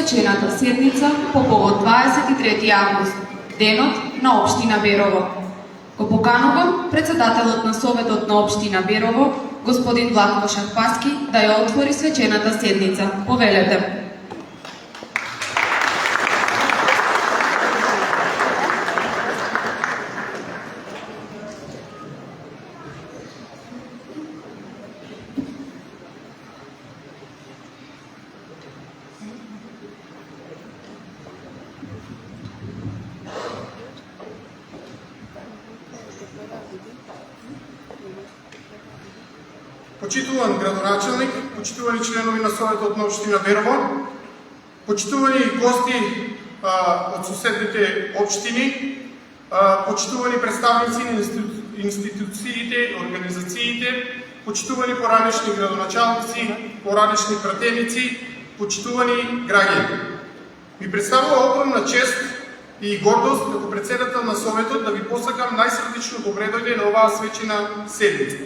свечената седница по повод 23 август, денот на општина Берово. Го поканувам председателот на Советот на општина Берово, господин Владко Шахпаски, да ја отвори свечената седница. Повелете. Почитуван градоначалник, почитувани членови на Советот на општина Берово, почитувани гости од соседните општини, почитувани представници на институциите, организациите, почитувани поранешни градоначалници, поранешни пратеници, почитувани граѓани. Ми представува огромна чест и гордост како председател на Советот да ви посакам најсрдечно добре дојде на оваа свечена седница.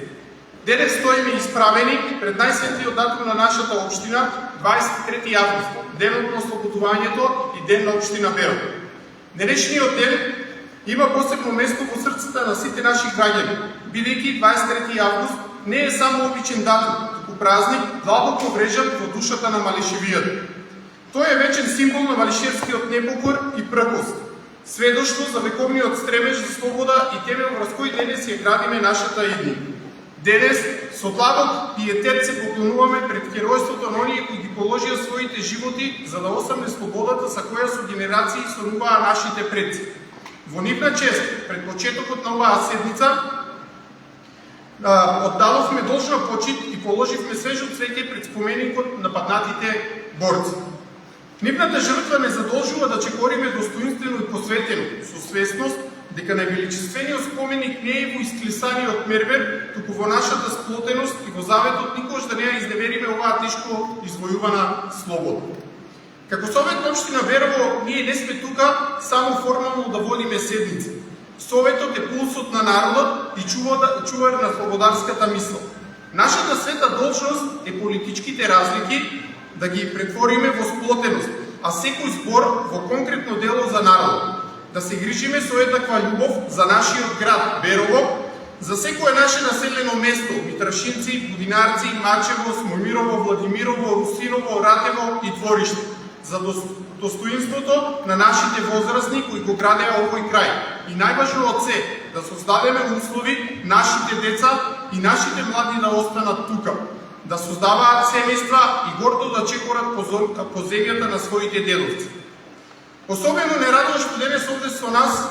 Денес стоиме исправени пред најсветлиот датум на нашата општина, 23 август, денот на ослободувањето и ден на општина Берово. Денешниот ден има посебно место во срцата на сите наши граѓани, бидејќи 23 август не е само обичен датум, туку празник, длабоко врежан во душата на малишевијата. Тој е вечен символ на малишевскиот непокор и пркост, сведоштво за вековниот стремеж за слобода и темел врз кој денес ја градиме нашата иднина. Денес, со длабок пиетет се поклонуваме пред херојството на оние кои ги положија своите животи за да осамне слободата за која со генерации сонуваа нашите предци. Во нивна чест, пред почетокот на оваа седница, оддадовме должна почит и положивме свежо цвеќе пред споменикот на паднатите борци. Нивната жртва не задолжува да чекориме достоинствено и посветено, со свесност дека највеличествениот споменик не е во исклесаниот мермер, туку во нашата сплотеност и во заветот никош да не ја изневериме оваа тешко извојувана слобода. Како Совет на општина Берово, ние не сме тука само формално да водиме седница. Советот е пулсот на народот и чувар на слободарската мисла. Нашата света должност е политичките разлики да ги претвориме во сплотеност, а секој збор во конкретно дело за народот. Да се грижиме со еднаква љубов за нашиот град Берово, за секое наше населено место, Митрашинци, Будинарци, Мачево, Смомирово, Владимирово, Русиново, Ратево и Двориште, за достоинството на нашите возрастни кои го градеа овој крај. И најважно од се, да создадеме услови нашите деца и нашите млади да останат тука, да создаваат семејства и гордо да чекорат по земјата на своите дедовци. Особено не радува што денес овде со нас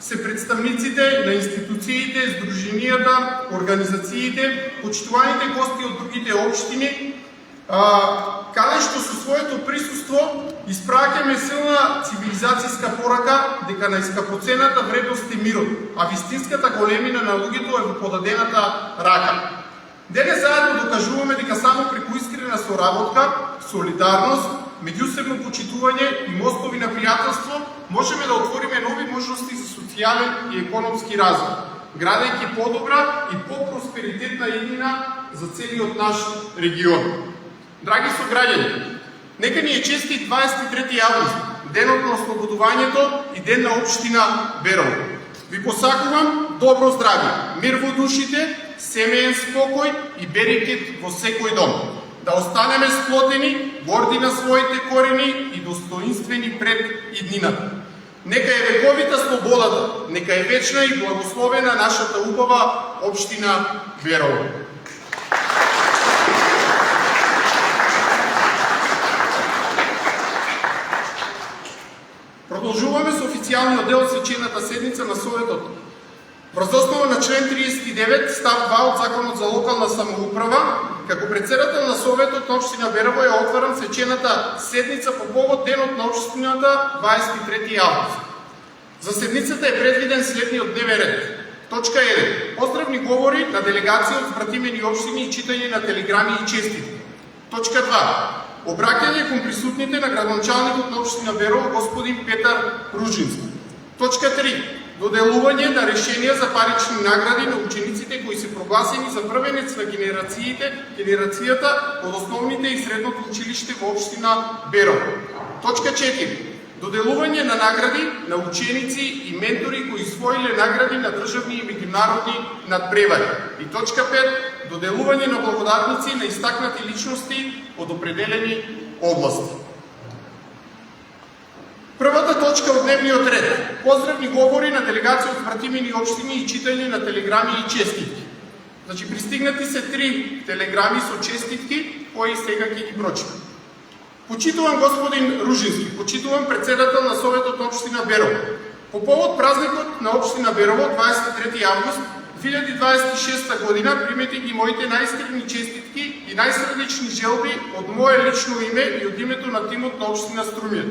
се представниците на институциите, здруженијата, организациите, почитуваните гости од другите општини, каде што со своето присуство испраќаме силна цивилизацијска порака дека најскапоцената вредност е мирот, а вистинската големина на луѓето е во подадената рака. Денес заедно докажуваме дека само преку искрена соработка, солидарност, меѓусебно почитување и мостови на пријателство можеме да отвориме нови можности за социјален и економски развој, градејќи подобра и по-просперитетна иднина за целиот наш регион. Драги сограѓани, нека ни е честит 23 август, денот на ослободувањето и ден на општина Берово. Ви посакувам добро здравје, мир во душите, семеен спокој и берекет во секој дом. Да останеме сплотени, горди на своите корени и достоинствени пред иднината. Нека е вековита слободата, нека е вечна и благословена нашата убава општина Берово. Продолжуваме со официјалниот дел свечената седница на Советот. Врз основа на член 39 став 2 од Законот за локална самоуправа, како председател на Советот на општина Берово ја отварам свечената седница по повод денот на општината 23 август. За седницата е предвиден следниот дневен ред. Точка 1. Поздравни говори на делегација од спратимени општини и читање на телеграми и честитки. Точка 2. Обраќање кон присутните на градоначалникот на општина Берово господин Петар Ружински. Точка 3. Доделување на решенија за парични награди на учениците кои се прогласени за првенец на генерацијата од основните и средното училиште во општина Берово. Точка 4. Доделување на награди на ученици и ментори кои освоиле награди на државни и меѓународни надпревари. И точка 5. Доделување на благодарници на истакнати личности од определени области. Првата точка од дневниот ред. Поздравни говори на делегација од вратимени општини и читање на телеграми и честитки. Значи, пристигнати се 3 телеграми со честитки, кои сега ќе ги прочитам. Почитувам господин Ружински, почитувам председател на Советот на општина Берово. По повод празникот на општина Берово, 23 август 2026 година, примете ги моите најискрени честитки и најсрдечни желби од мое лично име и од името на тимот на општина Струмјан.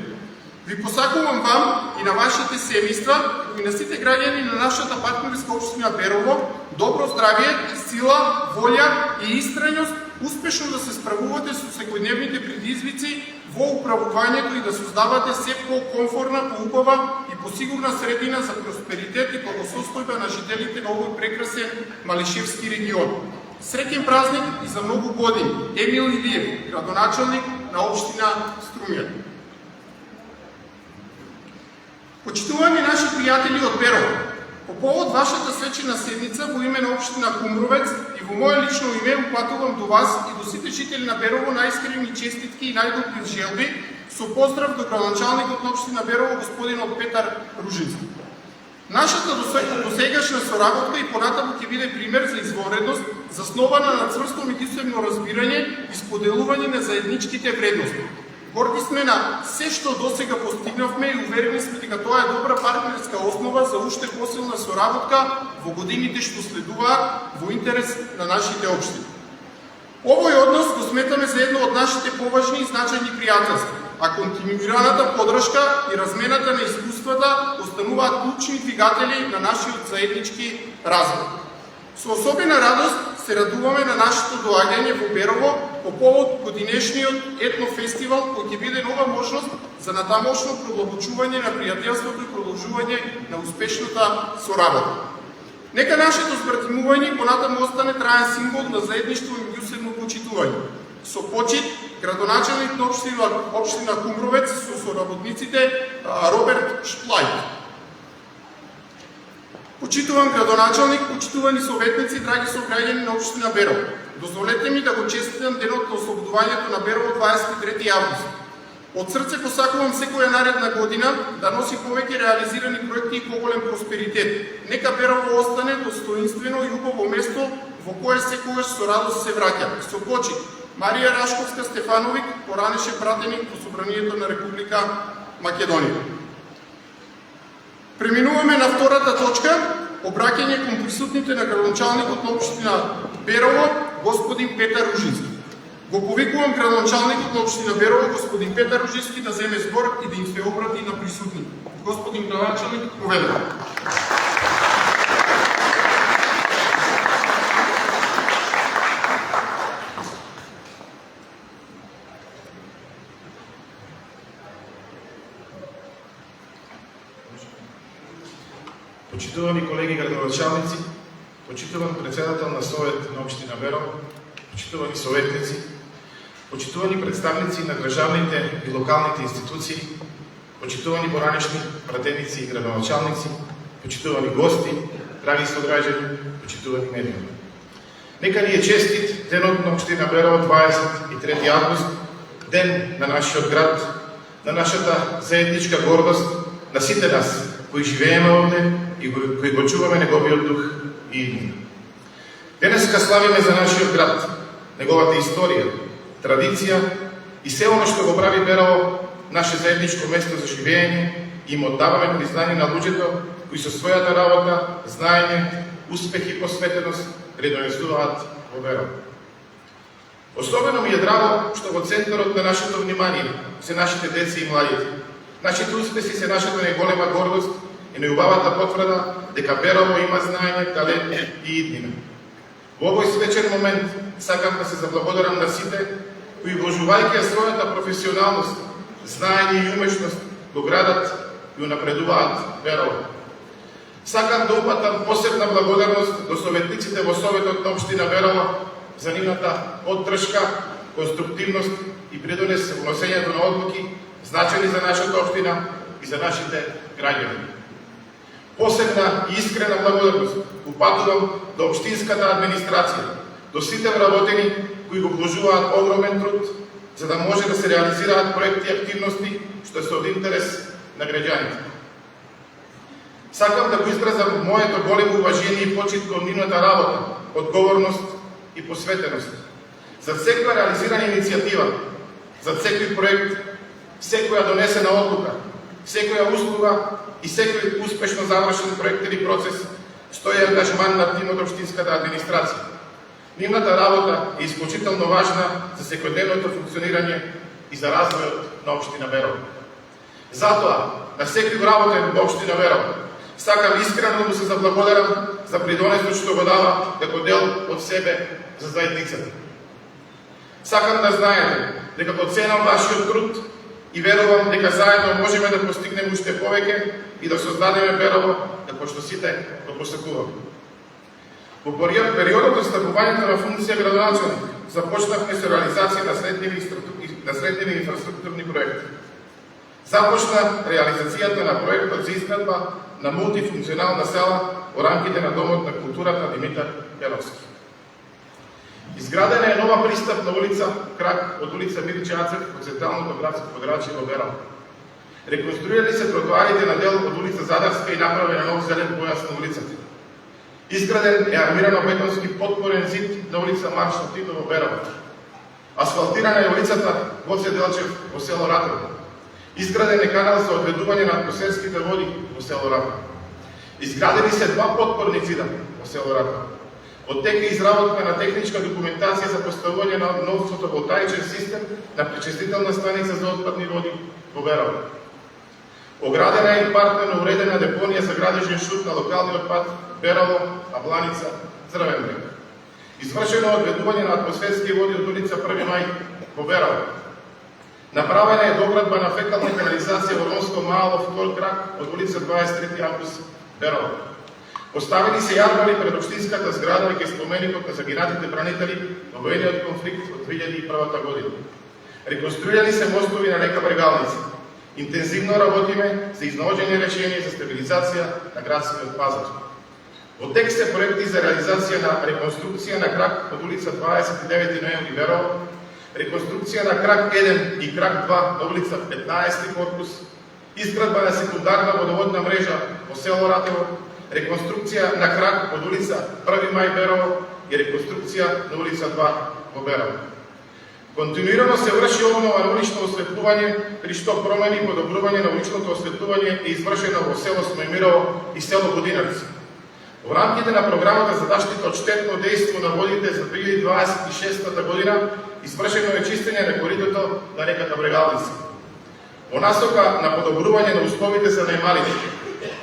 Ви посакувам вам и на вашите семејства и на сите граѓани на нашата партнерска општина Берово добро здравје, сила, волја и истрајност, успешно да се справувате со секојдневните предизвици во управувањето и да создавате се по-комфортна, поубава и посигурна средина за просперитет и благосостојба на жителите на овој прекрасен Малишевски регион. Среќен празник и за многу години. Емил Илиев, градоначалник на општина Струмјан. Почитувани наши пријатели од Берово, по повод вашата свечена седница во име на општина Кумровец и во мое лично име упатувам до вас и до сите жители на Берово најискрени честитки и најдобри желби со поздрав до градоначалникот на општина Берово господинот Петар Ружински. Нашата досегашна соработка и понатаму ќе биде пример за извонредност, заснована на цврсто меѓусебно разбирање и споделување на заедничките вредности. Горди сме на се што досега постигнавме и уверени сме дека тоа е добра партнерска основа за уште посилна соработка во годините што следуваат во интерес на нашите општини. Овој однос го сметаме за едно од нашите поважни и значајни пријателства, а континуираната подршка и размената на искуствата остануваат клучни двигатели на нашиот заеднички развој. Со особена радост се радуваме на нашето доаѓање во Берово по повод годинешниот етнофестивал кој ќе биде нова можност за натамошно продлабочување на пријателството и продолжување на успешната соработка. Нека нашето збратимување понатаму остане траен символ на заедништво и меѓусебно почитување. Со почит, градоначалник на општина Кумровец со соработниците Роберт Шплајт. Почитуван градоначалник, почитувани советници, драги сограѓани на општина Берово. Дозволете ми да го честитам денот на ослободувањето на Берово 23 август. Од срце посакувам секоја наредна година да носи повеќе реализирани проекти и поголем просперитет. Нека Берово остане достоинствено и убаво место во кое секогаш со радост се враќа. Со почит, Марија Рашковска Стефановиќ, поранеше пратеник во Собранието на Република Македонија. Преминуваме на втората точка, обраќање кон присутните на градоначалникот на општина Берово, господин Петар Ружински. Го повикувам градоначалникот на општина Берово, господин Петар Ружински, да земе збор и да им се обрати на присутните. Господин градоначалник, поведете. Почитувани колеги градоначалници, почитуван председател на Совет на општина Берово, почитувани советници, почитувани представници на државните и локалните институции, почитувани поранешни пратеници и градоначалници, почитувани гости, драги сограѓани, почитувани медиуми. Нека ни е честит денот на општина Берово 23 август, ден на нашиот град, на нашата заедничка гордост, на сите нас кои живееме овде и кои го чуваме неговиот дух и иднина. Денеска славиме за нашиот град, неговата историја, традиција и се оно што го прави Берово наше заедничко место за живење и им оддаваме признание на луѓето кои со својата работа, знаење, успех и посветеност предонесуваат во Берово. Особено ми е драго што во центарот на нашето внимание се нашите деца и младите. Нашите успеси се нашата најголема гордост и најубавата потврда дека Берово има знаење, талент и иднина. Во овој свечен момент сакам да се заблагодарам на сите кои вложувајќи својата професионалност, знаење и умешност го градат и унапредуваат Берово. Сакам да упатам посебна благодарност до советниците во Советот на општина Берово за нивната поддршка, конструктивност и придонес во носењето на одлуки значени за нашата општина и за нашите граѓани. Посебна и искрена благодарност упатувам до општинската администрација, до сите вработени кои го вложуваат огромен труд за да може да се реализираат проекти и активности што се од интерес на граѓаните. Сакам да го изразам моето големо уважение и почит кон нивната работа, одговорност и посветеност. За секоја реализирана иницијатива, за секој проект, секоја донесена одлука, секоја услуга и секој успешно завршен проект или процес стои ангажман на тимот општинската администрација. Нивната работа е исклучително важна за секојдневното функционирање и за развојот на општина Берово. Затоа, на секој работен во општина Берово, сакам искрено да му се заблагодарам за придонесот што го дава како дел од себе за заедницата. Сакам да знаете дека го ценам вашиот труд и верувам дека заедно можеме да постигнеме уште повеќе и да создадеме Берово како што сите го посакуваме. Во периодот од стапувањето на функција градоначелник започнавме со реализација на средниви инфраструктурни проекти. Започна реализацијата на проектот за изградба на мултифункционална села во рамките на Домот на културата Димитар Беровски. Изградена е нова пристапна улица крак од улица Мирче Ацев од централното градско подрачје во Берово. Реконструирани се тротоарите на дел од улица Задарска и направен нов зелен појас на улицата. Изграден е армирано-бетонски подпорен зид на улица Маршал Тито во Берово. Асфалтирана е улицата Гоце Делчев во село Ратево. Изграден е канал за одведување на атмосферските води во село Ратево. Изградени се два подпорни зида во село Ратево. Од тека изработка на техничка документација за поставување на нов фотоволтаичен систем на пречистителна станица за отпадни води во Берово. Оградена е и партнерно уредена депонија за градежен шут на локалниот пат Берово, Абланица, Црвен брег. Извршено одведување на атмосферски води од улица 1 мај во Берово. Направена е доградба на фекална канализација во Ромско мало втор крак од улица 23 август Берово. Поставени се јармари пред општинската зграда веќе споменикот на загинатите бранители во воениот конфликт од 2001 година. Реконструирани се мостови на река Брегалница. Интензивно работиме за изнаоѓање решение за стабилизација на градскиот пазар. Во тек се проекти за реализација на реконструкција на крак од улица 29 ноември Берово, реконструкција на крак 1 и крак 2 на улица 15 корпус, изградба на секундарна водоводна мрежа во село Ратево, реконструкција на крак од улица 1 мај Берово и реконструкција на улица 2 во Берово. Континуирано се врши обнова на улично осветлување, при што промени и подобрување на уличното осветлување е извршено во село Смојмирово и село Годинарци. Во рамките на програмата за заштита од штетно дејство на водите за 2026 година извршено е чистење на коритото на реката Брегалница. Во насока на подобрување на условите за најмалите,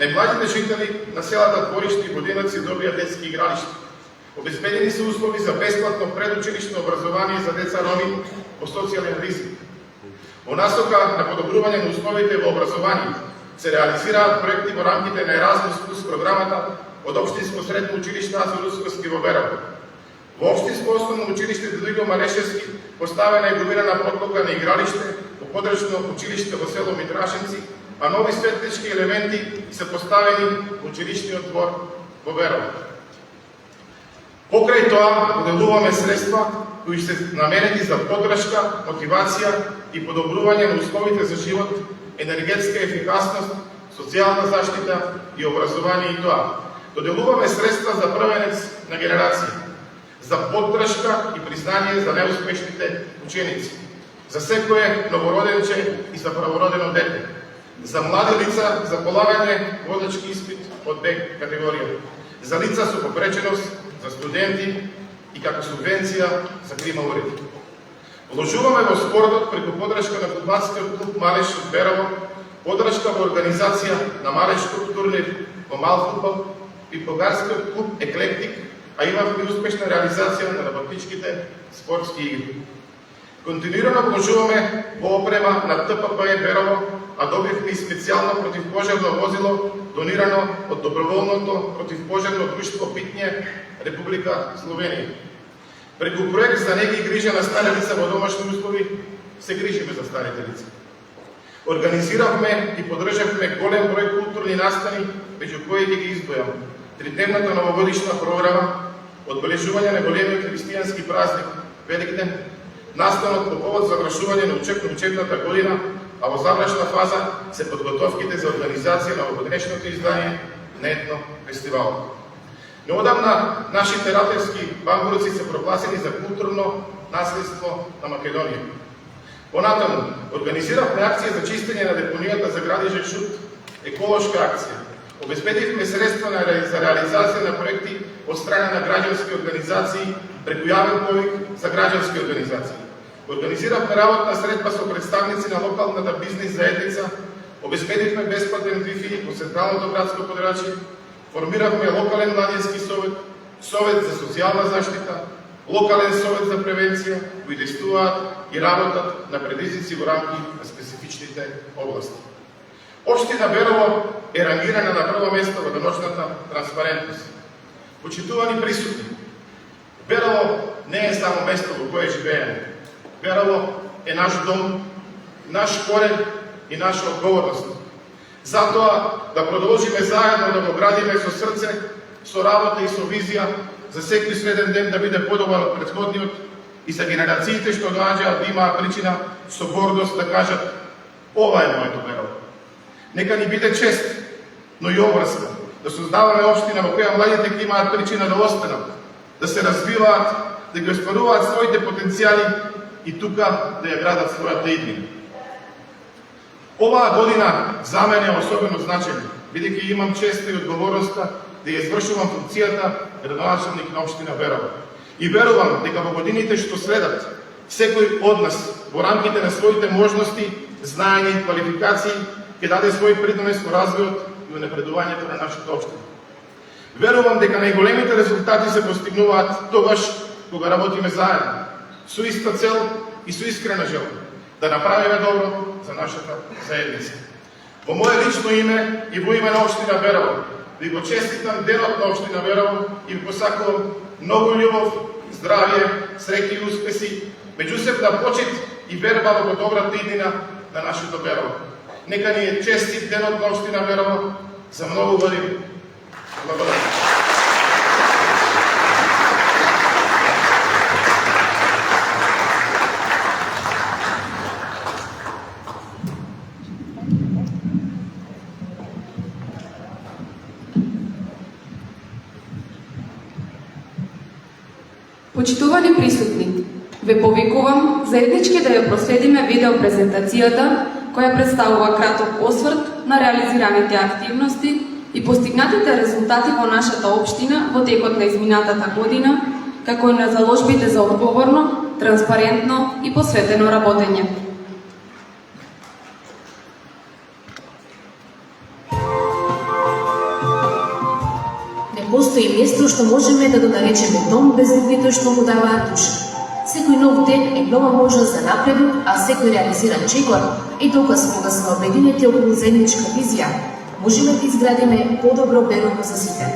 најмладите жители на селата Двориште и Годинарци добија детски игралишта. Обезбедени се услови за бесплатно предучилишно образование за деца роми во социјален ризик. Во насока на подобрување на условите во образование се реализираат проекти во рамките на Еразмус плюс програмата од Општинско средно училиште Азор Усковски во Берово. Во Општинско основно училиште Додиго Марешевски поставена е гумирана подлога на игралиште во подрачно училиште во село Митрашенци, а нови светлички елементи се поставени во училишниот двор во Берово. Покрај тоа, поделуваме средства кои се наменети за поддршка, мотивација и подобрување на условите за живот, енергетска ефикасност, социјална заштита и образование и тоа. Доделуваме средства за првенец на генерација, за поддршка и признание за неуспешните ученици, за секое новороденче и за правородено дете, за млади лица за полагање водачки испит од Б категорија, за лица со попреченост, за студенти и како субвенција за клима уреди. Вложуваме во спортот преку поддршка на фудбалскиот клуб Малеш од Берово, поддршка во организација на Малешкиот турнир во мал фудбал и бугарскиот клуб Еклектик, а имавме успешна реализација на работничките спортски игри. Континуирано вложуваме во опрема на ТПП Берово, а добивме и специјално противпожарно возило донирано од доброволното противпожарно друштво Питње Република Словенија. Преку проект за неги и грижа на стари лица во домашни услови се грижиме за старите лица. Организиравме и поддржавме голем број културни настани, меѓу кои ги избројам: тридневната новогодишна програма, одбележување на големиот христијански празник Великден, настанот по повод завршување на учебната година, а во завршна фаза се подготовките за организација на овогодишното издание на етно фестивал. Неодамна нашите ратерски бамбурци се прогласени за културно наследство на Македонија. Понатаму, организиравме акција за чистење на депонијата за Градиже Шут, еколошка акција. Обезбедивме средства за реализација на проекти од страна на граѓански организации преку јавен повик за граѓански организации. Организиравме работна средба со представници на локалната бизнис заедница, обезбедивме бесплатен Wi-Fi во централното градско подрачје, формиравме локален младински совет, совет за социјална заштита, локален совет за превенција, кои действуваат и работат на предизвици во рамки на специфичните области. Општина Берово е рангирана на прво место во деночната транспарентност. Почитувани присутни, Берово не е само место во кое живееме. Берово е наш дом, наш корен и наша одговорност. Затоа да продолжиме заедно да го градиме со срце, со работа и со визија, за секој следен ден да биде подобар од претходниот и за генерациите што доаѓаат да имаат причина со гордост да кажат: ова е моето Берово. Нека ни биде чест, но и обврска, да создаваме општина во која младите ќе имаат причина да останат, да се развиваат, да ги остваруваат своите потенцијали и тука да ја градат својата иднина. Оваа година за мене е особено значајна, бидејќи имам честа и одговорноста да ја извршувам функцијата градоначалник на општина Берово. И верувам дека во годините што следат, секој од нас во рамките на своите можности, знаење и квалификации ќе даде свој придонес во развојот и во напредувањето на нашата општина. Верувам дека најголемите резултати се постигнуваат тогаш кога работиме заедно, со иста цел и со искрена желба да направиме добро за нашата заедница. Во мое лично име и во име на општина Берово ви го честитам денот на општина Берово и ви посакувам многу љубов, здравје, среќа и успеси, меѓусебна почит и верба во добрата иднина на нашето Берово. Нека ни е честит денот на општина Берово за многу години. Благодарам. Почитувани присутни, ве повикувам заеднички да ја проследиме видео презентацијата која представува краток осврт на реализираните активности и постигнатите резултати во нашата општина во текот на изминатата година, како и на заложбите за одговорно, транспарентно и посветено работење. Постои место што можеме да го наречеме дом без луѓето што му даваат душа. Секој нов ден е нова можност за напредок, а секој реализиран чекор е доказ кога сме обединети околу заедничка визија, можеме да изградиме подобро Берово за сите.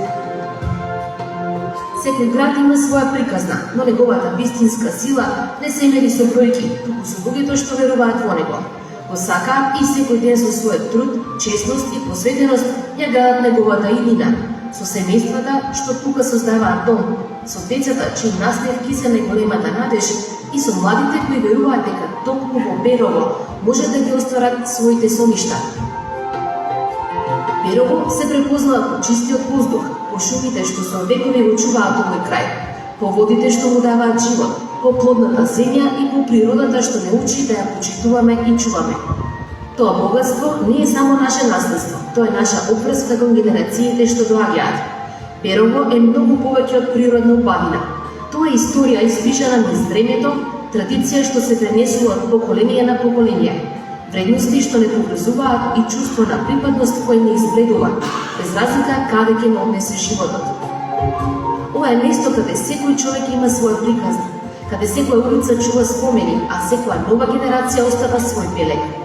Секој град има своја приказна, но неговата вистинска сила не се мери со бројки, туку со луѓето што веруваат во него. Го сакаат и секој ден со својот труд, честност и посветеност ја градат неговата иднина, со семејствата што тука создаваат дом, со децата чиј настев ки се најголемата надеж и со младите кои веруваат дека токму во Берово може да ги остварат своите соништа. Берово се препознава по чистиот воздух, по шумите што со векови го чуваат овој крај, по водите што му даваат живот, по плодната земја и по природата што не учи да ја почитуваме и чуваме. Тоа богатство не е само наше наследство, тоа е наша опврска кон генерациите што доаѓаат. Берово е многу повеќе од природна убавина. Тоа е историја излишана низ времето, традиција што се пренесува од поколенија на поколенија, вредности што не поврзуваат и чувство на припадност кој не избледува, без разлика каде ќе не однесе животот. Ова е место каде секој човек има своја приказна, каде секоја улица чува спомени, а секоја нова генерација остава свој белег.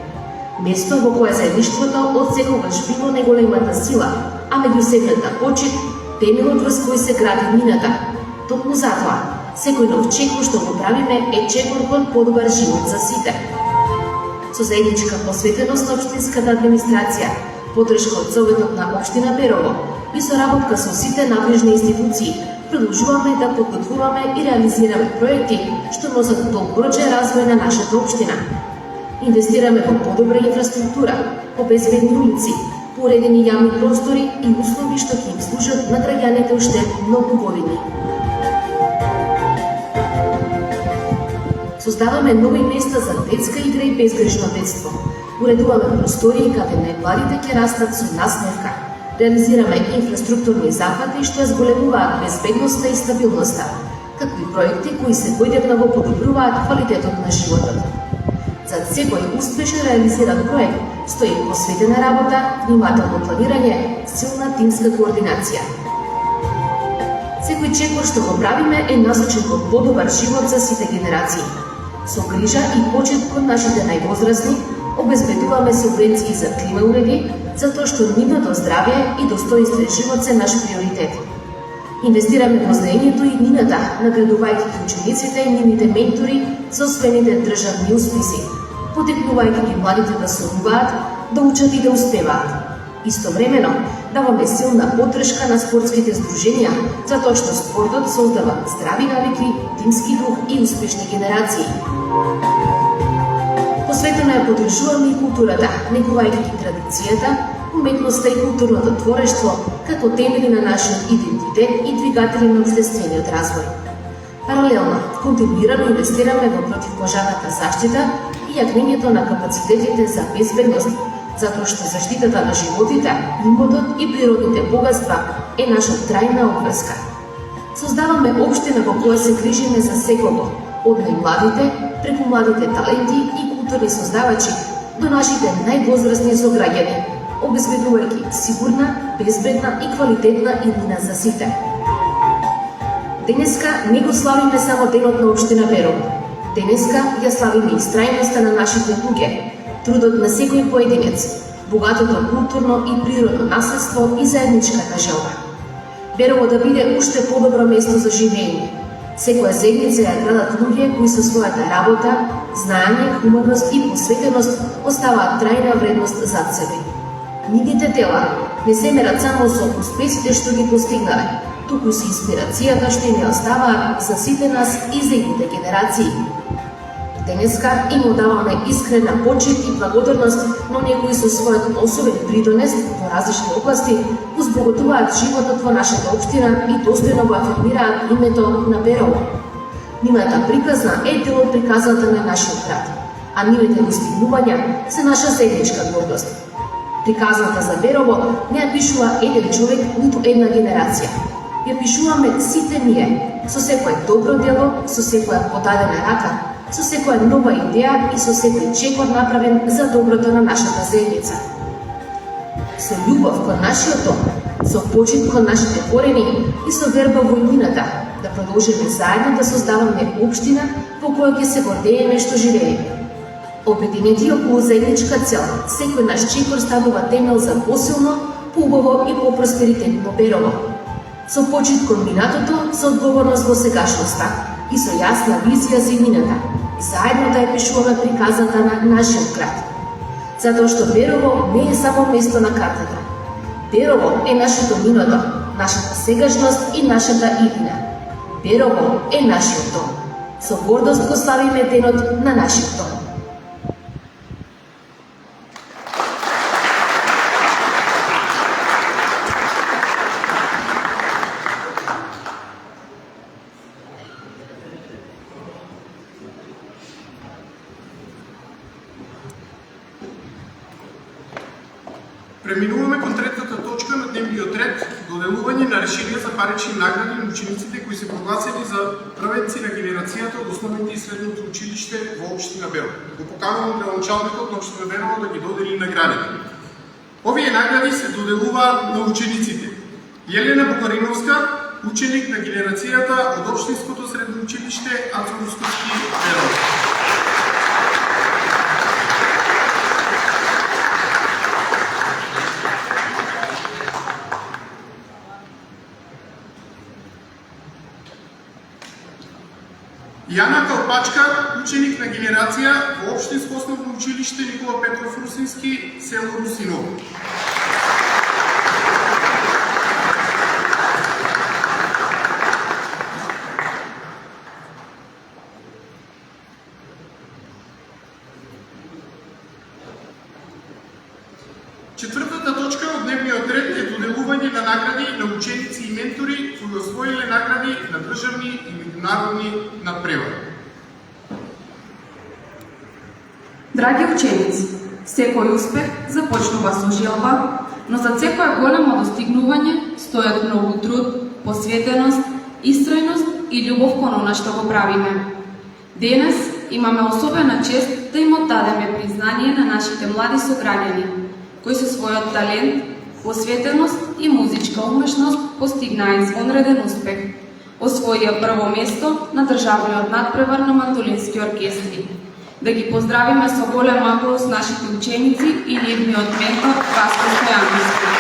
Место во кое заедништвото од секогаш било најголемата сила, а меѓусебната почит, темелот врз кој се гради мината. Токму затоа, секој нов чекор што го правиме е чекор кон подобар живот за сите. со заедничка посветеност на општинската администрација, поддршка од Советот на општина Берово и соработка со сите надлежни институции, продолжуваме да подготвуваме и реализираме проекти што носат долгорочен развој на нашата општина. Инвестираме во подобра инфраструктура, по безбедни улици, по уредени јавни простори и услови што ќе им служат на граѓаните уште многу години. Создаваме нови места за детска игра и безгрешно детство. Уредуваме простории каде најмладите ќе растат со насмевка. Реализираме инфраструктурни зафати што ја зголемуваат безбедноста и стабилноста, како и проекти кои се поеднакво го подобруваат квалитетот на животот. За секој успешно реализиран проект стои посветена работа, внимателно планирање, силна тимска координација. Секој чекор што го правиме е насочен кон подобар живот за сите генерации. Со грижа и почит кон нашите највозрасни, обезбедуваме субвенции за клима уреди, затоа што нивното здравје и достоинствен живот се наш приоритет. Инвестираме во знаењето и иднината, наградувајќи ги учениците и нивните ментори за освоените државни успеси, потикнувајќи ги младите да сонуваат, да учат и да успеваат. Истовремено, даваме силна поддршка на спортските здруженија, затоа што спортот создава здрави навики, тимски дух и успешни генерации. Посветено ја поддржуваме и културата, негувајќи ги традицијата, уметноста и културното творештво како темели на нашиот идентитет и двигатели на општествениот развој. Паралелно, континуирано инвестираме во противпожарната заштита и јакнењето на капацитетите за безбедност, затоа што заштитата на животите, имотот и природните богатства е наша трајна обврска. Создаваме општина во која се грижиме за секого, од најмладите, преку младите таленти и културни создавачи до нашите највозрасни сограѓани, обезбедувајќи сигурна, безбедна и квалитетна иднина за сите. Денеска не го славиме само денот на општина Берово. Денеска ја славиме и страјноста на нашите луѓе, трудот на секој поединец, богатото културно и природно наследство и заедничката желба. Берово да биде уште подобро место за живење. Секоја заедница ја градат луѓе кои со својата работа, знаење, хуманост и посветеност оставаат трајна вредност зад себе. Нивните дела не се мерат само со успесите што ги постигнале, туку се инспирацијата што им ја оставаат за сите нас и за идните генерации. Денеска им одаваме искрена почит и благодарност на оние кои со својот особен придонес во различни области узбогатуваат животот во нашата општина и достојно го афирмираат името на Берово. Нивната приказна е дел од приказната на нашиот град, а нивните достигнувања се наша заедничка гордост. Приказната за Берово не ја пишува еден човек, ниту една генерација. Ја пишуваме сите ние, со секое добро дело, со секоја подадена рака, со секоја нова идеја и со секој чекор направен за доброто на нашата заедница. Со љубов кон нашиот дом, со почит кон нашите корени и со верба во иднината, да продолжиме заедно да создаваме општина во која ќе се гордееме што живееме. Обединети околу заедничка цел, секој наш чекор станува темел за посилно, поубаво и попросперитетно Берово. Со почит кон минатото, со одговорност во сегашноста и со јасна визија за иднината, заедно да ја пишуваме приказната на нашиот град. Затоа што Берово не е само место на картата. Берово е нашето минато, нашата сегашност и нашата иднина. Берово е нашиот дом. Со гордост го славиме денот на нашиот дом. Преминуваме кон третата точка на дневниот ред, доделување на решенија за парични награди на учениците кои се прогласени за првенци на генерацијата од основните и средното училиште во општина Берово. Го поканувам градоначалникот на општина Берово да ги додели наградите. Овие награди се доделуваат на учениците: Јелена Букариновска, ученик на генерацијата од општинското средно училиште Ацо Русковски Берово. Јана Калпачка, ученик на генерација во Општинско основно училиште Никола Петров Русински, село Русиново. Четвртата точка од дневниот ред е доделување на награди на ученици и ментори кои освоиле награди на државни и меѓународни надпревари. Драги ученици, секој успех започнува со желба, но за секое големо достигнување стојат многу труд, посветеност, истрајност и љубов кон она што го правиме. Денес имаме особена чест да им оддадеме признание на нашите млади сограѓани, кои со својот талент, посветеност и музичка умешност постигнаа извонреден успех. Освоија прво место на државниот надпревар на мандолински оркестри. Да ги поздравиме со голема аплауз нашите ученици и нивниот ментор Васко Стојановски.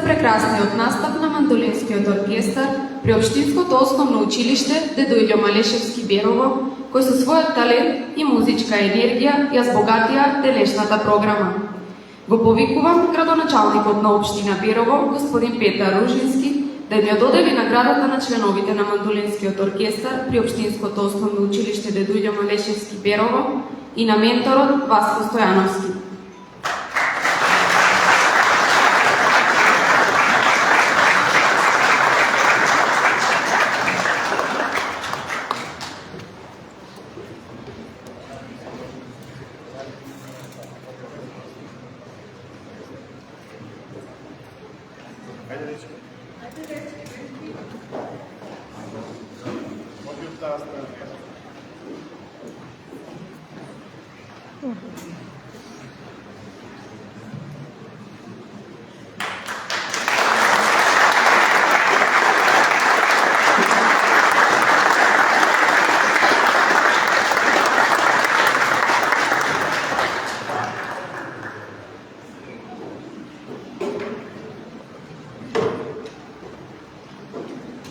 прекрасниот настап на мандолинскиот оркестар при Општинското основно училиште Дедо Малешевски Берово, кој со својот талент и музичка енергија ја збогатија денешната програма. Го повикувам градоначалникот на Општина Берово, господин Петар Ружински, да им ја додели наградата на членовите на мандолинскиот оркестар при Општинското основно училиште Дедо Малешевски Берово и на менторот Васко Стојановски.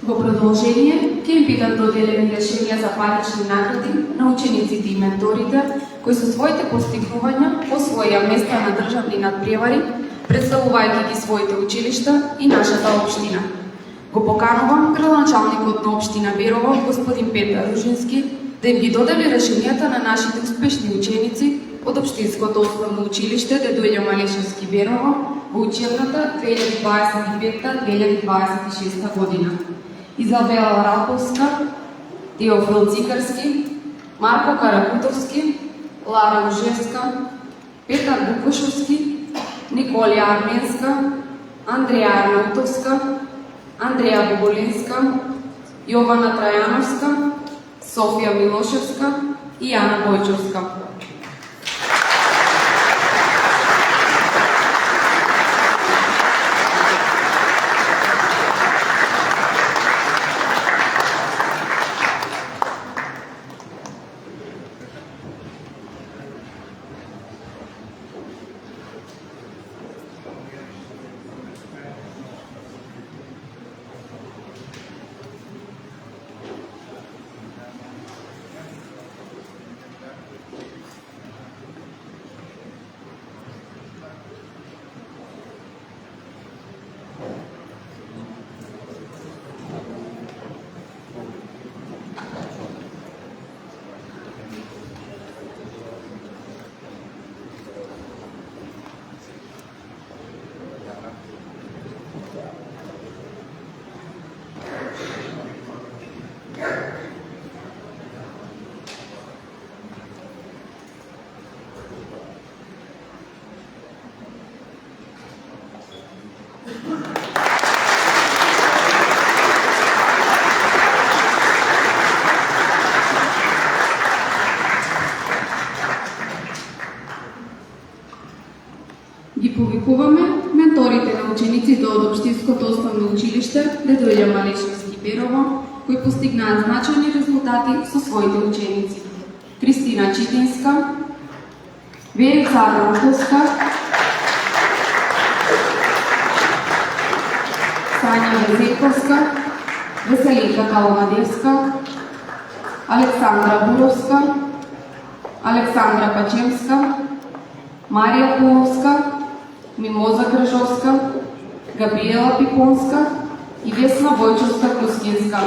Во продолжение, ќе им бидат доделени решенија за парични награди на учениците и менторите, кои со своите постигнувања освоија места на државни надпревари, представувајќи ги своите училишта и нашата општина. Го поканувам градоначалникот на Општина Берово, господин Петар Ружински, да им ги додели решенијата на нашите успешни ученици од Општинското основно училиште Дедо Малешевски Берово во учебната 2025-2026 година. Изабела Раповска, Теофил Цикарски, Марко Каракутовски, Лара Ужевска, Петар Букушовски, Николија Арменска, Андреја Арнаутовска, Андреја Боболинска, Јована Трајановска, Софија Милошевска и Јана Бојчовска. Ги повикуваме менторите на учениците од Општинското основно училиште Дедо Малешевски Берово, кои постигнаат значајни резултати со своите ученици. Кристина Читинска, Верица Арнаутовска, Сања Везековска, Веселинка Калмадевска, Александра Буровска, Александра Пачемска, Марија Половска, Мимоза Кржовска, Габриела Пипонска и Весна Војчовска-Кускинска.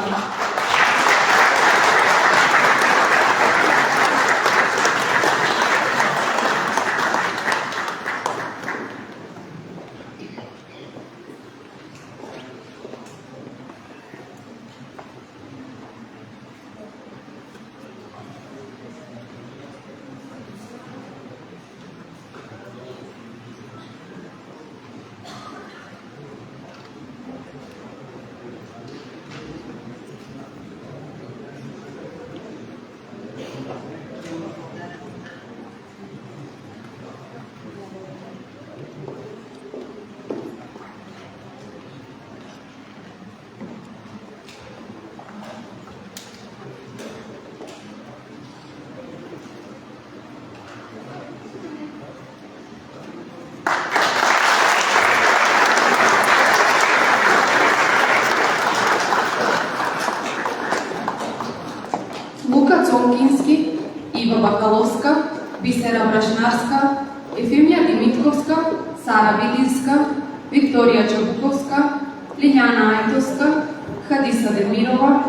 Лукински, Ива Бакаловска, Бисера Брашнарска, Ефимија Димитковска, Сара Видинска, Викторија Чабуковска, Лињана Ајтовска, Хадиса Демирова,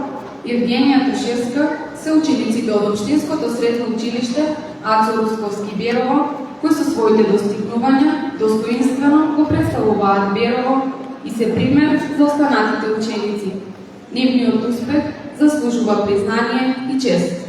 Евгенија Тушевска се учениците од Општинското средно училиште Ацо Русковски Берово, кои со своите достигнувања достоинствено го представуваат Берово и се пример за останатите ученици. Нивниот успех заслужува признание и чест.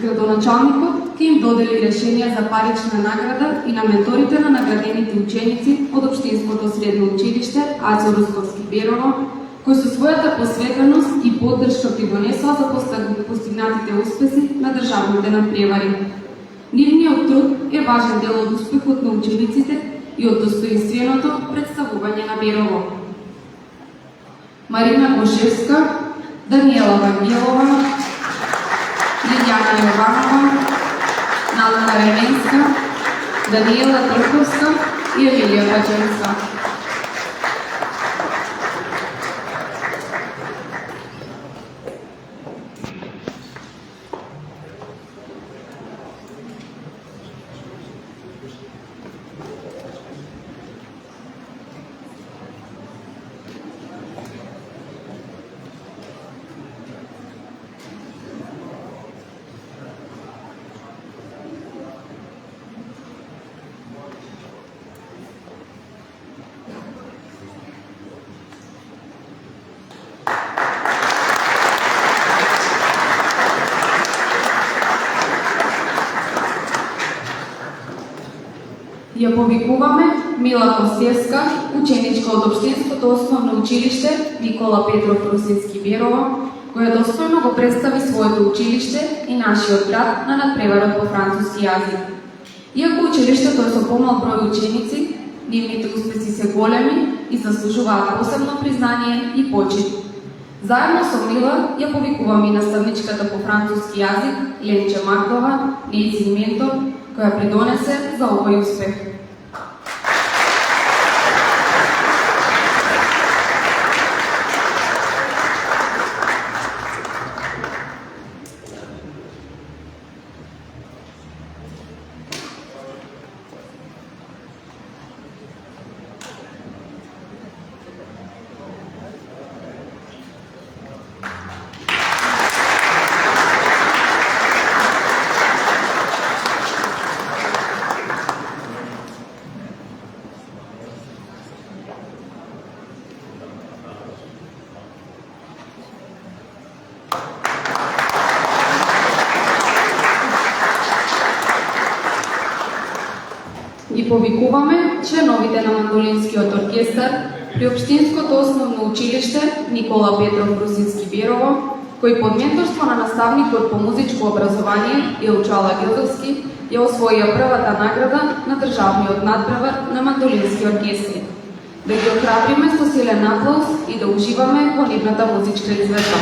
Градоначалникот ќе им додели решенија за парична награда и на менторите на наградените ученици од Општинското средно училиште Ацо Русковски Берово, кои со својата посветеност и поддршка придонесоа за постигнатите успеси на државните надпревари. Нивниот труд е важен дел од успехот на учениците и од достоинственото представување на Берово. Марина Гошевска, Даниела Вангелова, Лиljana Јованова, Налка Ременска, Даниела Трковска и Емилија Баџенска. Ја повикуваме Мила Косевска, ученичка од Општинското основно училиште Никола Петров Русински Берово, која достојно го представи своето училиште и нашиот град на надпреварот по француски јазик. Иако училиштето е со помал број ученици, нивните успеси се големи и заслужуваат посебно признание и почит. Заедно со Мила ја повикуваме и наставничката по француски јазик Ленче Мартова, нејзин ментор, која придонесе за овој успех. Ги повикуваме членовите на мандолинскиот оркестар при Општинското основно училиште Никола Петров Русински Берово, кој под менторство на наставникот по музичко образование Илчо Гилдовски ја освоија првата награда на државниот надпревар на мандолински оркестри. Да ги охрабриме со силен аплауз и да уживаме во нивната музичка изведба.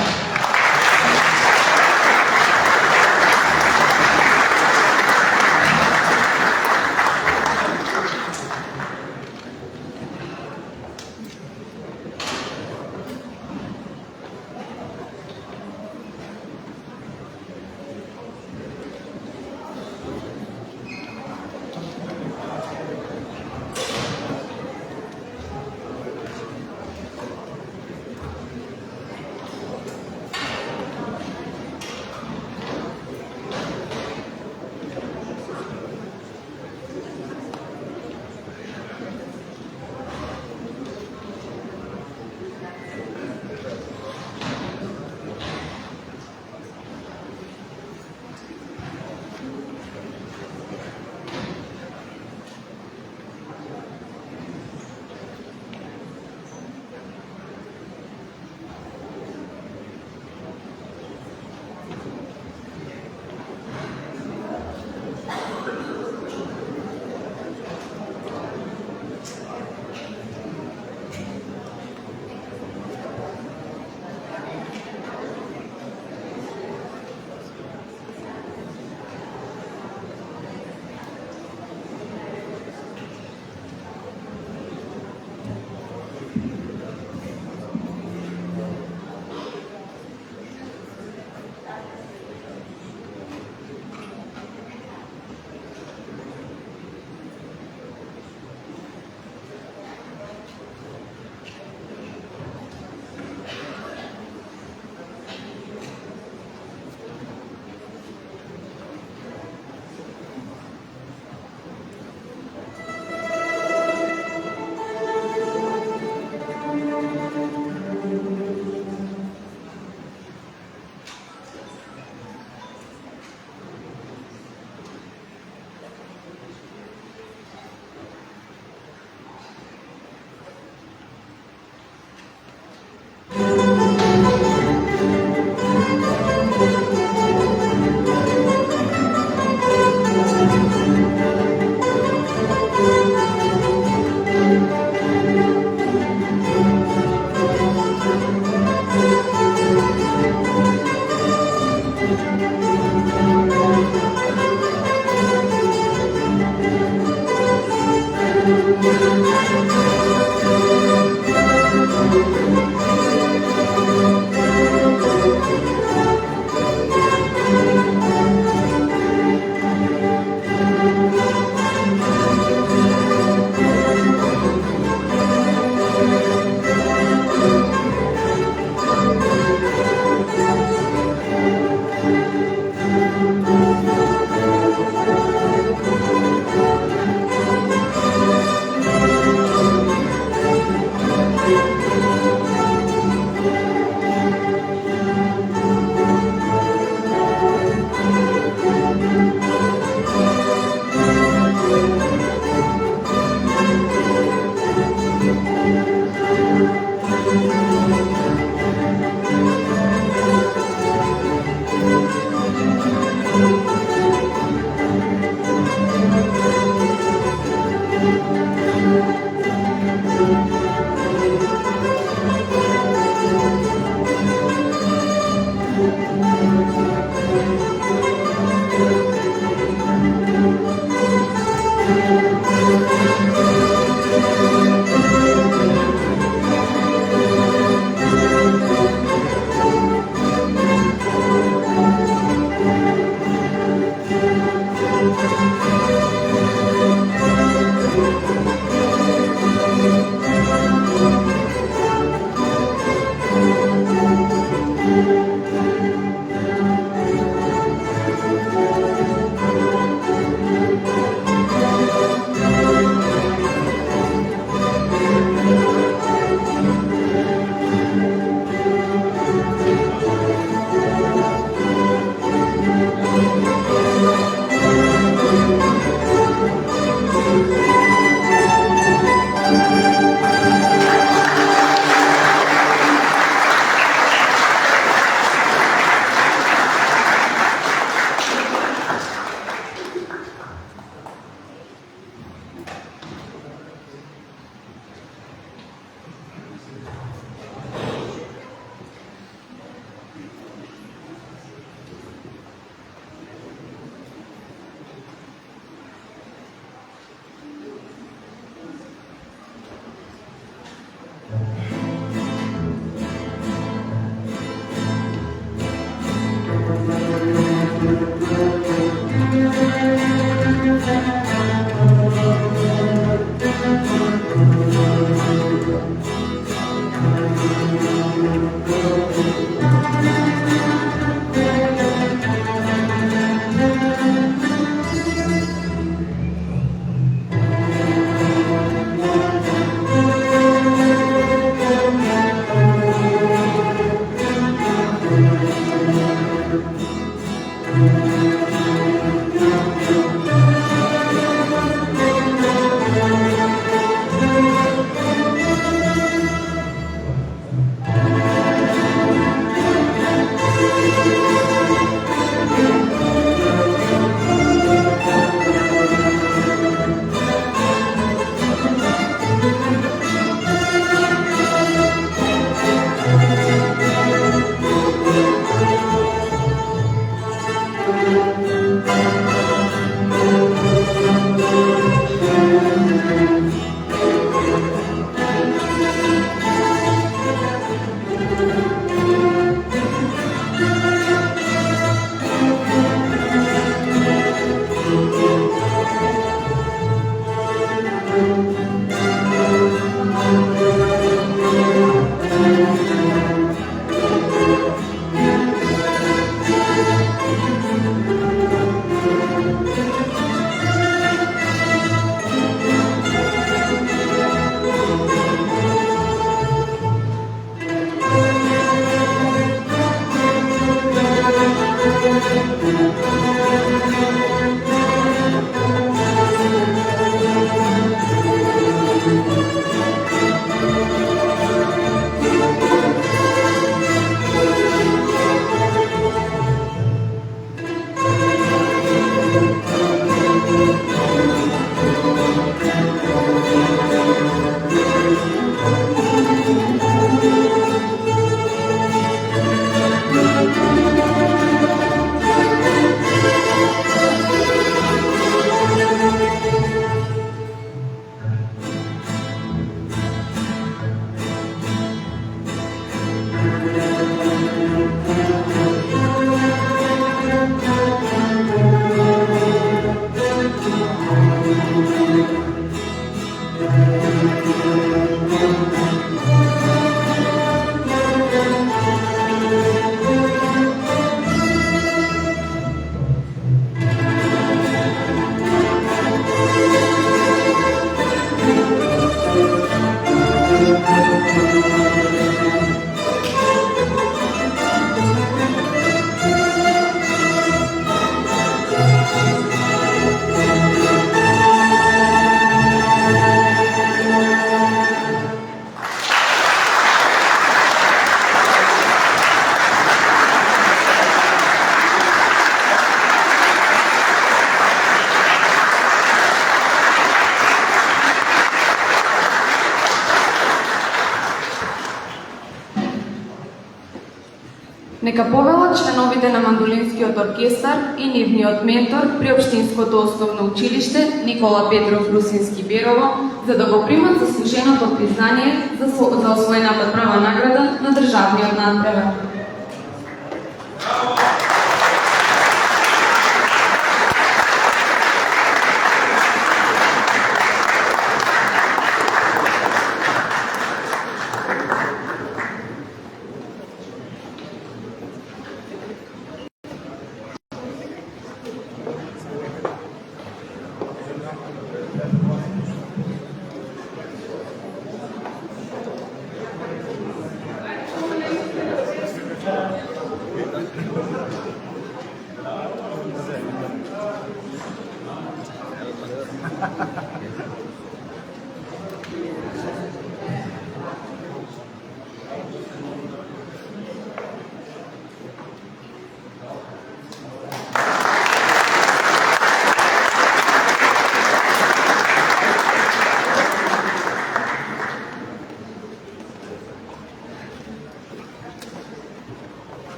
Нека повелат членовите на мандолинскиот оркестар и нивниот ментор при Општинското основно училиште Никола Петров Русински Берово за да го примат заслуженото признание за освоената прва награда на државниот надпревар.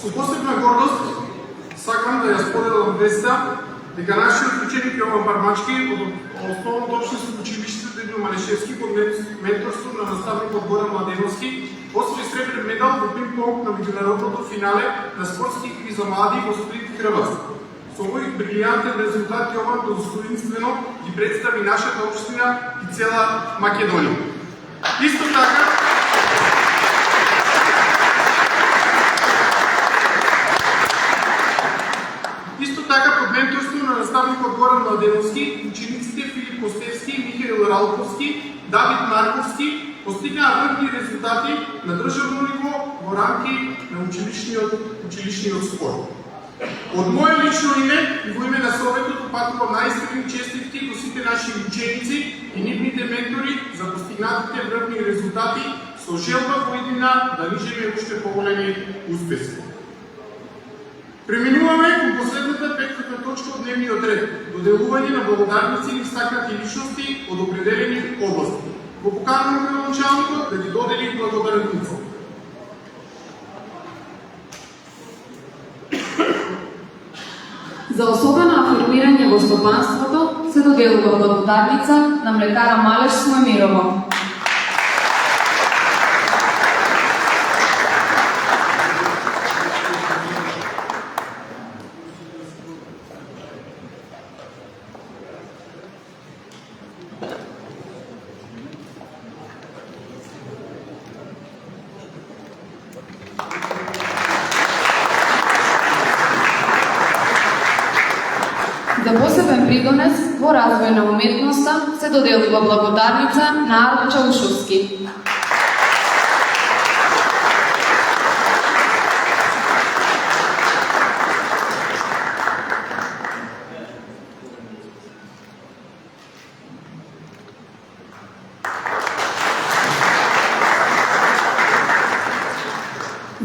Со посебна гордост сакам да ја споделам веста дека нашиот ученик Јован Бармачки од Основното општинско училиште Дедо Малешевски под менторство на наставникот Горан Младеновски освои сребрен медал во пинг-понг на меѓународното финале на спортски игри за млади во Сплит, Хрватска. Со овој брилијантен резултат Јован достоинствено ги представи нашата општина и цела Македонија. Исто така под менторство на наставникот Горан Младеновски, учениците Филип Костевски, Михаил Ралковски, Давид Марковски постигнаа врвни резултати на државно ниво во рамки на училишниот спорт. Од моје лично име и во име на Советот упатувам најискрени честитки до сите наши ученици и нивните ментори за постигнатите врвни резултати со желба во иднина да нижеме уште поголеми успеси. Преминуваме кон последната петата точка од дневниот ред – доделување на благодарници и истакнати личности од определени области. Го поканувам градоначалникот да ги додели благодарници. За особено афирмирање во стопанството се доделува благодарница на млекара Малеш Смоемирово. За посебен придонес во развој на уметноста се доделува благодарница на Арно Чаушовски.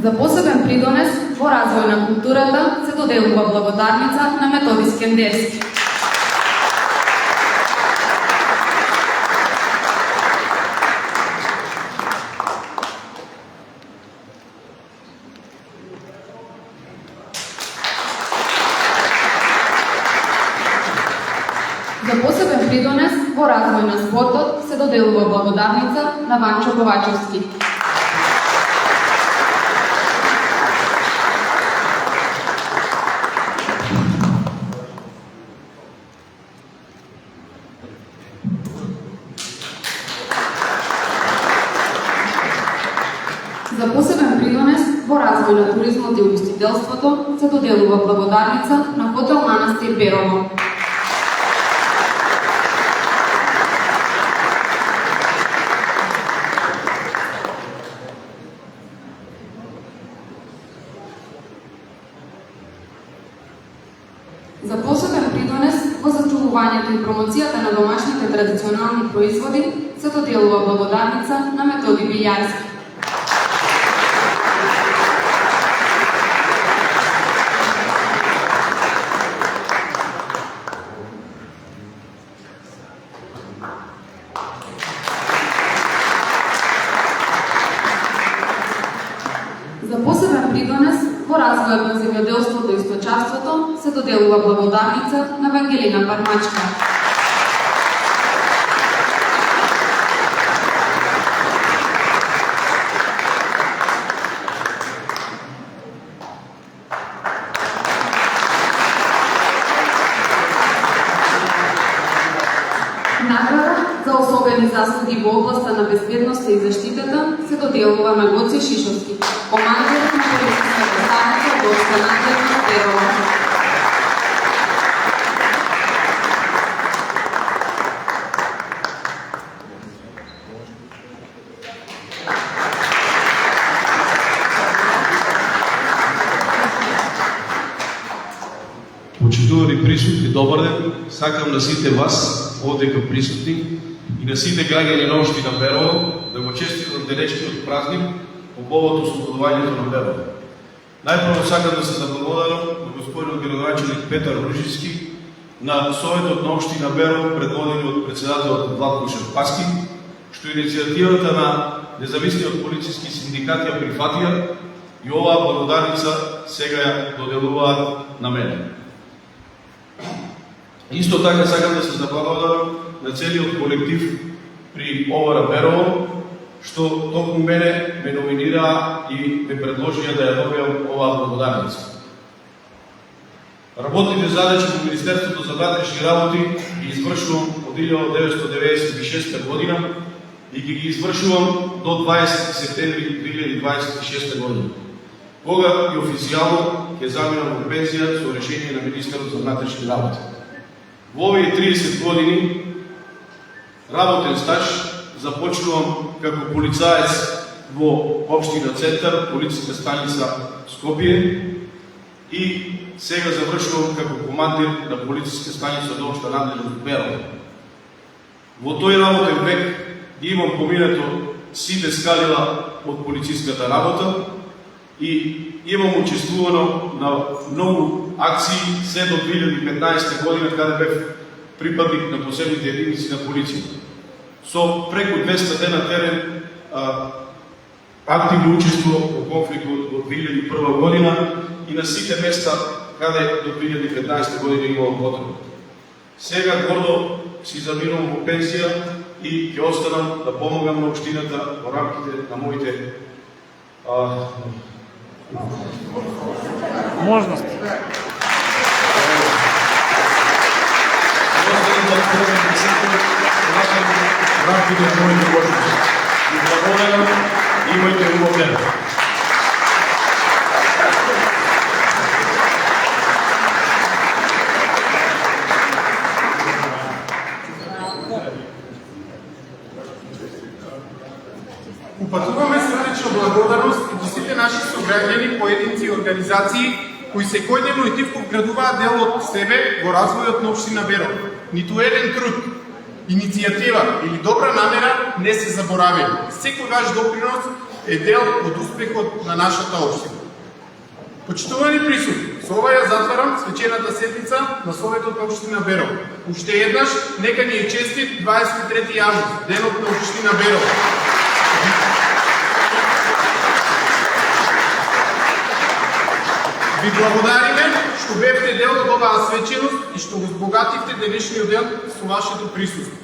За посебен придонес во развој на културата се доделува благодарница на Методи Скендерски. За посебен придонес во развој на спортот се доделува благодарница на Ванчо Ковачевски. За посебен придонес во развој на туризмот и угостителството се доделува благодарница на Хотел Манастир Берово. За продавањето и промоцијата на домашните традиционални производи се доделува благодарница на Методи Билјарски. За посебен придонес во развојот на земјоделството и сточарството се доделува благодарница на Вангелина Бармачка. Награда за особени заслуги во областа на безбедноста и заштитата се доделува на Гоце Шишовски, командир на полициската станица во Останатија на Берово. Почитувани присутни, добар ден. Сакам на сите вас, овдека присутни, и на сите граѓани на општина Берово да го честитам денешниот празник по повод ослободувањето на Берово. Најпрво сакам да се заблагодарам на господинот градоначелник Петар Ружички, на Советот на општина Берово, предводени од председателот Владко Шарпаски, што иницијативата на независниот полициски синдикат ја прифатија и оваа благодарница сега ја доделуваат на мене. Исто така сакам да се заблагодарам на целиот колектив при ОВР Берово, што токму мене ме номинираа и ме предложија да ја добијам оваа благодарница. Работните задачи во Министерството за внатрешни работи ги извршувам од 1996 година и ги извршувам до 20 септември 2026 година, кога и официјално ќе заминам во пензија со решение на Министерот за внатрешни работи. Во овие 30 години работен стаж започнувам како полицаец во општина Центар, полициска станица Скопје, и сега завршувам како командир на полициска станица од општа надлежност Берово. Во тој работен век ги имам поминато сите скалила од полициската работа и имам учествувано на многу акции се до 2015 година, каде бев припадник на посебните единици на полицијата. Со преку 200 дена терен активно учество во конфликтот од 2001 година и на сите места каде до 2015 година имало потреба. Сега гордо си заминувам во пензија и ќе останам да помогам на општината во рамките на моите можности. рамките на моите можности. И благодарам, имајте убав ден. Упатуваме срдечна благодарност и до сите наши сограѓани, поединци и организации кои секојдневно и тивко вградуваат дел од себе во развојот на општина Берово. Ниту еден труд, иницијатива или добра намера не се заборавени. Секој ваш допринос е дел од успехот на нашата општина. Почитувани присутни, со ова ја затварам свечената седница на Советот на општина Берово. Уште еднаш, нека ни е честит 23 август, денот на општина Берово. Ви благодариме што бевте дел од оваа свеченост и што го збогативте денешниот ден со вашето присуство.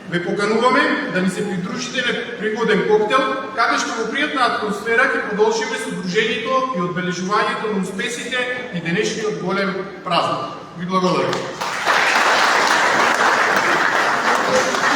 Ве покануваме да ни се придружите на пригоден коктел, каде што во пријатна атмосфера ќе продолжиме со дружењето и одбележувањето на успесите и денешниот голем празник. Ви благодарам.